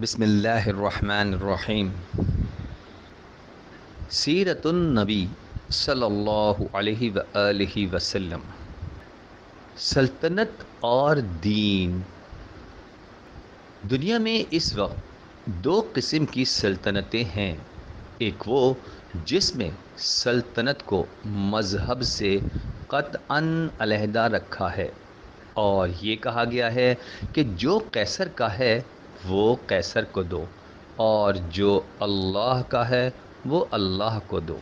بسم اللہ الرحمن الرحیم۔ سیرت النبی صلی اللہ علیہ وآلہ وسلم۔ سلطنت اور دین۔ دنیا میں اس وقت دو قسم کی سلطنتیں ہیں، ایک وہ جس میں سلطنت کو مذہب سے قطعاً علیحدہ رکھا ہے اور یہ کہا گیا ہے کہ جو قیصر کا ہے وہ قیصر کو دو اور جو اللہ کا ہے وہ اللہ کو دو۔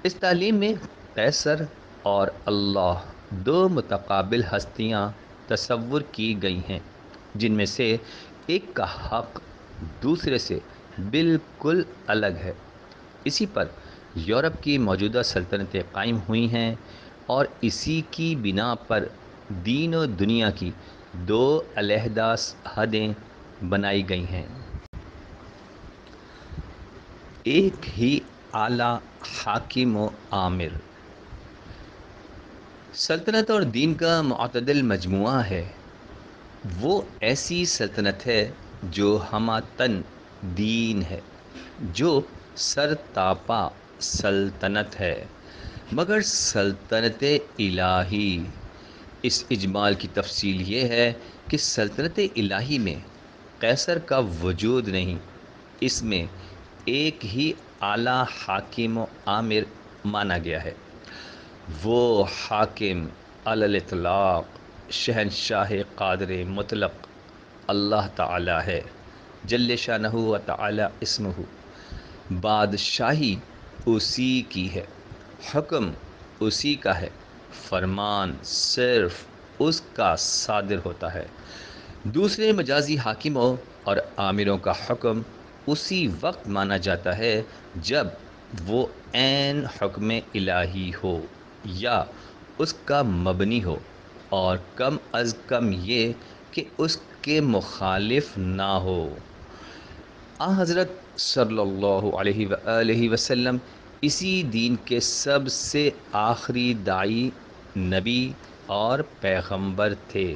اس تعلیم میں قیصر اور اللہ دو متقابل ہستیاں تصور کی گئی ہیں جن میں سے ایک کا حق دوسرے سے بالکل الگ ہے۔ اسی پر یورپ کی موجودہ سلطنتیں قائم ہوئی ہیں اور اسی کی بنا پر دین و دنیا کی دو علیحدہ حدیں بنائی گئی ہیں۔ ایک ہی اعلیٰ حاکم و آمر۔ سلطنت اور دین کا معتدل مجموعہ ہے۔ وہ ایسی سلطنت ہے جو ہمہ دین ہے، جو سر تاپا سلطنت ہے، مگر سلطنت الہی۔ اس اجمال کی تفصیل یہ ہے کہ سلطنت الہی میں قیصر کا وجود نہیں، اس میں ایک ہی اعلیٰ حاکم و آمر مانا گیا ہے۔ وہ حاکم علی الاطلاق، شہنشاہ قادر مطلق اللہ تعالی ہے، جل شانہ و تعالی اسمہ۔ بادشاہی اسی کی ہے، حکم اسی کا ہے، فرمان صرف اس کا صادر ہوتا ہے۔ دوسرے مجازی حاکموں اور آمروں کا حکم اسی وقت مانا جاتا ہے جب وہ عین حکم الہی ہو یا اس کا مبنی ہو، اور کم از کم یہ کہ اس کے مخالف نہ ہو۔ حضرت صلی اللہ علیہ وآلہ وسلم اسی دین کے سب سے آخری داعی، نبی اور پیغمبر تھے،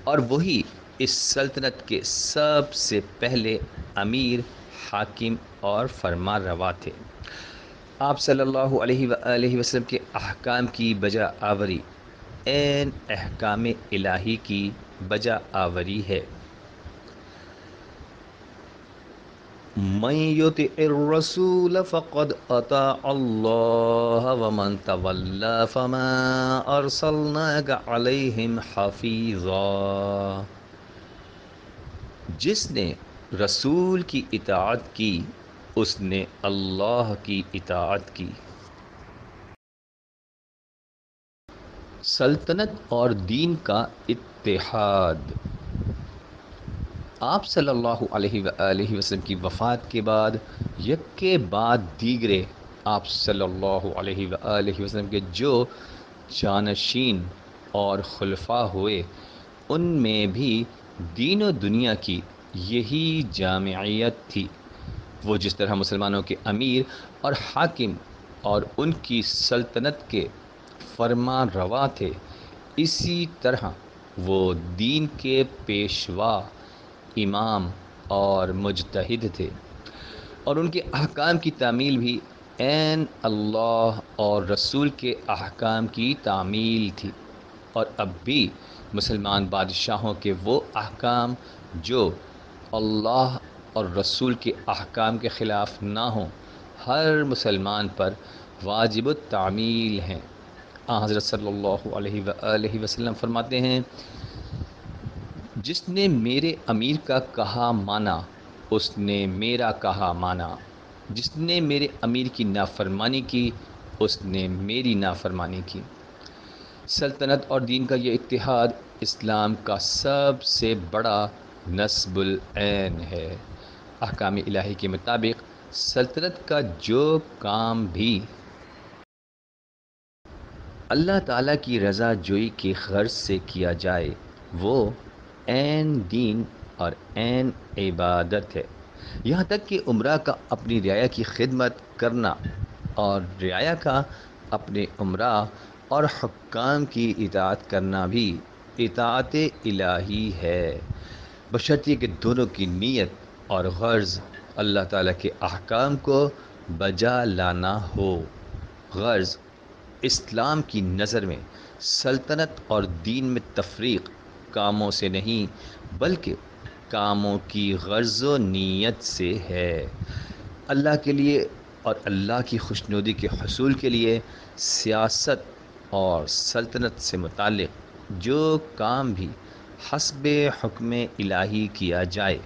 اور وہی اس سلطنت کے سب سے پہلے امیر، حاکم اور فرما روا تھے۔ آپ صلی اللہ علیہ وآلہ وسلم کے احکام کی بجا آوری عین احکام الہی کی بجا آوری ہے۔ من یطع الرسول فقد اطاع اللہ ومن تولی فما ارسلناک علیہم حفیظا۔ جس نے رسول کی اطاعت کی اس نے اللہ کی اطاعت کی۔ سلطنت اور دین کا اتحاد۔ آپ صلی اللہ علیہ وآلہ وسلم کی وفات کے بعد یکے بعد دیگرے آپ صلی اللہ علیہ وآلہ وسلم کے جو جانشین اور خلفاء ہوئے، ان میں بھی دین و دنیا کی یہی جامعیت تھی۔ وہ جس طرح مسلمانوں کے امیر اور حاکم اور ان کی سلطنت کے فرما روا تھے، اسی طرح وہ دین کے پیشوا، امام اور مجتہد تھے، اور ان کے احکام کی تعمیل بھی عین اللہ اور رسول کے احکام کی تعمیل تھی۔ اور اب بھی مسلمان بادشاہوں کے وہ احکام جو اللہ اور رسول کے احکام کے خلاف نہ ہوں، ہر مسلمان پر واجب التعمیل ہیں۔ حضرت صلی اللہ علیہ وآلہ وسلم فرماتے ہیں، جس نے میرے امیر کا کہا مانا اس نے میرا کہا مانا، جس نے میرے امیر کی نافرمانی کی اس نے میری نافرمانی کی۔ سلطنت اور دین کا یہ اتحاد اسلام کا سب سے بڑا نصب العین ہے۔ احکام الہی کے مطابق سلطنت کا جو کام بھی اللہ تعالیٰ کی رضا جوئی کی غرض سے کیا جائے وہ عین دین اور عین عبادت ہے۔ یہاں تک کہ عمرہ کا اپنی رعایا کی خدمت کرنا اور رعایا کا اپنے عمرہ اور حکام کی اطاعت کرنا بھی اطاعت الہی ہے۔ بشرطیے کہ دونوں کی نیت اور غرض اللہ تعالیٰ کے احکام کو بجا لانا ہو۔ غرض اسلام کی نظر میں سلطنت اور دین میں تفریق کاموں سے نہیں بلکہ کاموں کی غرض و نیت سے ہے۔ اللہ کے لیے اور اللہ کی خوشنودی کے حصول کے لیے سیاست اور سلطنت سے متعلق جو کام بھی حسب حکم الہی کیا جائے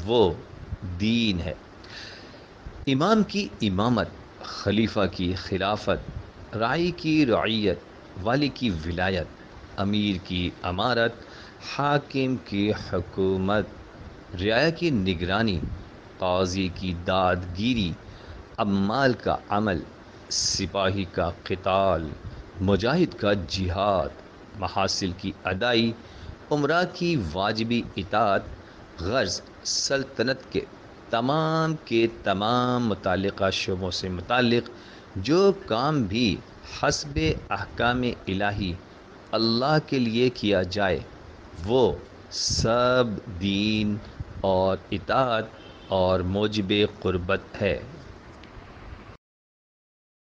وہ دین ہے۔ امام کی امامت، خلیفہ کی خلافت، راعی کی رعیت، والی کی ولایت، امیر کی امارت، حاکم کی حکومت، رعایا کی نگرانی، قاضی کی داد گیری، عمال کا عمل، سپاہی کا قتال، مجاہد کا جہاد، محاصل کی ادائی، عمرہ کی واجبی اطاعت، غرض سلطنت کے تمام متعلقہ شعبوں سے متعلق جو کام بھی حسب احکام الہی اللہ کے لیے کیا جائے وہ سب دین اور اطاعت اور موجب قربت ہے۔